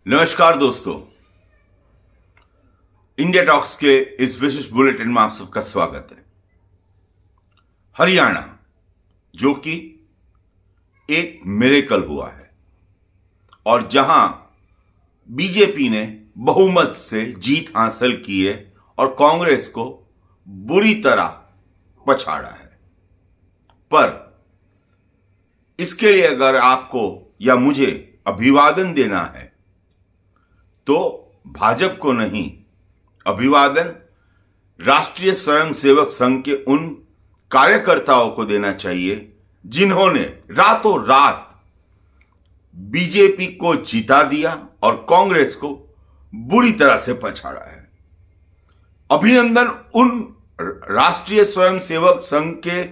नमस्कार दोस्तों, India talks के इस विशेष बुलेटिन में आप सबका स्वागत है। हरियाणा जो कि एक मिरेकल हुआ है और जहां बीजेपी ने बहुमत से जीत हासिल की है और कांग्रेस को बुरी तरह पछाड़ा है। पर इसके लिए अगर आपको या मुझे अभिवादन देना है तो भाजपा को नहीं, अभिवादन राष्ट्रीय स्वयंसेवक संघ के उन कार्यकर्ताओं को देना चाहिए जिन्होंने रातों रात बीजेपी को जिता दिया और कांग्रेस को बुरी तरह से पछाड़ा है। अभिनंदन उन राष्ट्रीय स्वयंसेवक संघ के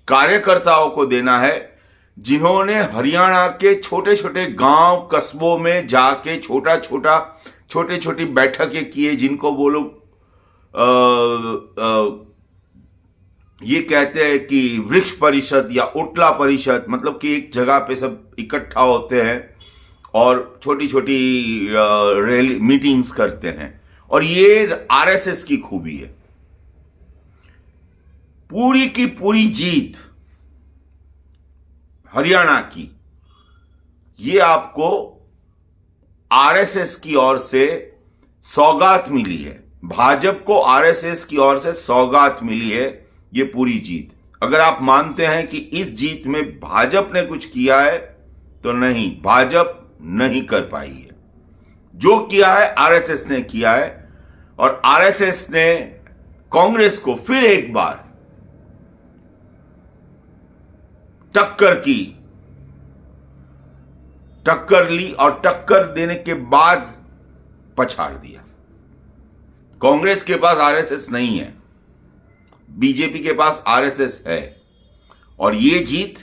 कार्यकर्ताओं को देना है जिन्होंने हरियाणा के छोटे छोटे गांव कस्बों में जाके छोटी छोटी बैठकें किए, जिनको वो लोग ये कहते हैं कि वृक्ष परिषद या ओटला परिषद, मतलब कि एक जगह पे सब इकट्ठा होते हैं और छोटी छोटी रैली मीटिंग्स करते हैं। और ये आरएसएस की खूबी है। पूरी की पूरी जीत हरियाणा की, ये आपको आरएसएस की ओर से सौगात मिली है। भाजपा को आरएसएस की ओर से सौगात मिली है ये पूरी जीत। अगर आप मानते हैं कि इस जीत में भाजपा ने कुछ किया है तो नहीं, भाजपा नहीं कर पाई है। जो किया है आरएसएस ने किया है और आरएसएस ने कांग्रेस को फिर एक बार टक्कर ली और टक्कर देने के बाद पछाड़ दिया। कांग्रेस के पास आरएसएस नहीं है, बीजेपी के पास आरएसएस है और ये जीत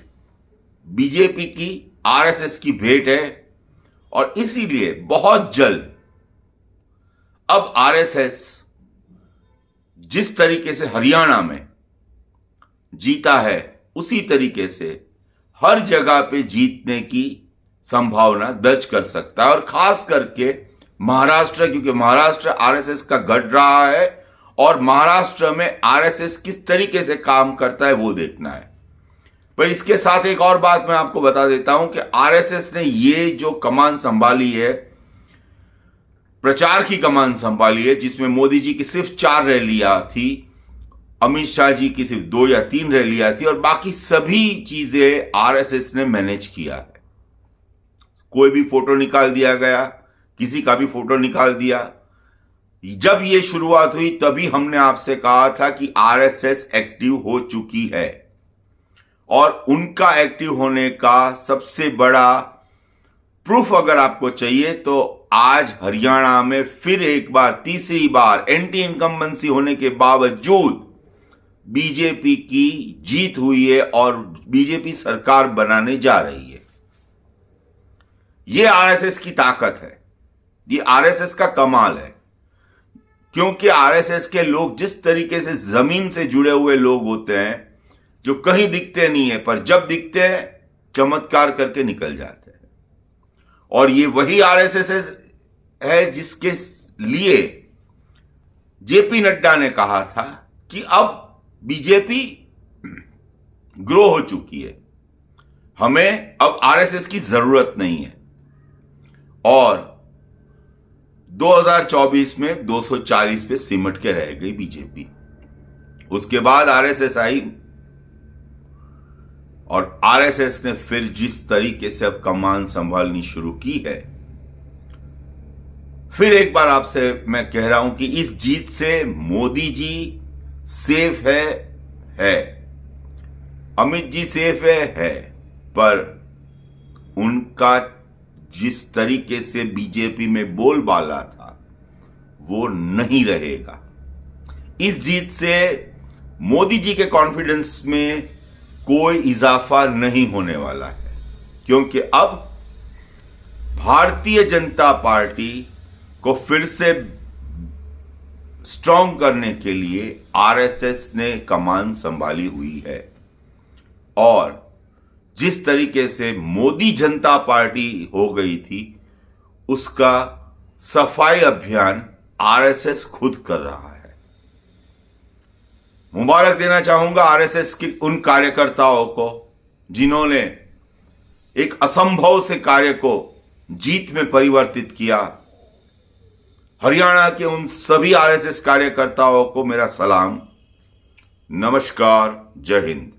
बीजेपी की आरएसएस की भेंट है। और इसीलिए बहुत जल्द अब आरएसएस जिस तरीके से हरियाणा में जीता है उसी तरीके से हर जगह पे जीतने की संभावना दर्ज कर सकता है। और खास करके महाराष्ट्र, क्योंकि महाराष्ट्र आरएसएस का गढ़ रहा है और महाराष्ट्र में आरएसएस किस तरीके से काम करता है वो देखना है। पर इसके साथ एक और बात मैं आपको बता देता हूं कि आरएसएस ने ये जो कमान संभाली है, प्रचार की कमान संभाली है, जिसमें मोदी जी की सिर्फ 4 रैलियां थी, अमित शाह जी की सिर्फ 2 या 3 रैलियां थी और बाकी सभी चीजें आरएसएस ने मैनेज किया है। कोई भी फोटो निकाल दिया गया, किसी का भी फोटो निकाल दिया। जब ये शुरुआत हुई तभी हमने आपसे कहा था कि आरएसएस एक्टिव हो चुकी है और उनका एक्टिव होने का सबसे बड़ा प्रूफ अगर आपको चाहिए तो आज हरियाणा में फिर एक बार, तीसरी बार एंटी इनकम्बेंसी होने के बावजूद बीजेपी की जीत हुई है और बीजेपी सरकार बनाने जा रही है। यह आरएसएस की ताकत है, ये आरएसएस का कमाल है। क्योंकि आरएसएस के लोग जिस तरीके से जमीन से जुड़े हुए लोग होते हैं, जो कहीं दिखते नहीं है पर जब दिखते हैं चमत्कार करके निकल जाते हैं। और ये वही आरएसएस है जिसके लिए जेपी नड्डा ने कहा था कि अब बीजेपी ग्रो हो चुकी है, हमें अब आरएसएस की जरूरत नहीं है। और 2024 में 240 पे सिमट के रह गई बीजेपी। उसके बाद आरएसएस आई और आरएसएस ने फिर जिस तरीके से अब कमान संभालनी शुरू की है, फिर एक बार आपसे मैं कह रहा हूं कि इस जीत से मोदी जी सेफ है, अमित जी सेफ है, पर उनका जिस तरीके से बीजेपी में बोलबाला था वो नहीं रहेगा। इस जीत से मोदी जी के कॉन्फिडेंस में कोई इजाफा नहीं होने वाला है, क्योंकि अब भारतीय जनता पार्टी को फिर से स्ट्रांग करने के लिए आरएसएस ने कमान संभाली हुई है। और जिस तरीके से मोदी जनता पार्टी हो गई थी उसका सफाई अभियान आरएसएस खुद कर रहा है। मुबारक देना चाहूंगा आरएसएस के उन कार्यकर्ताओं को जिन्होंने एक असंभव से कार्य को जीत में परिवर्तित किया। हरियाणा के उन सभी आरएसएस कार्यकर्ताओं को मेरा सलाम, नमस्कार, जय हिंद।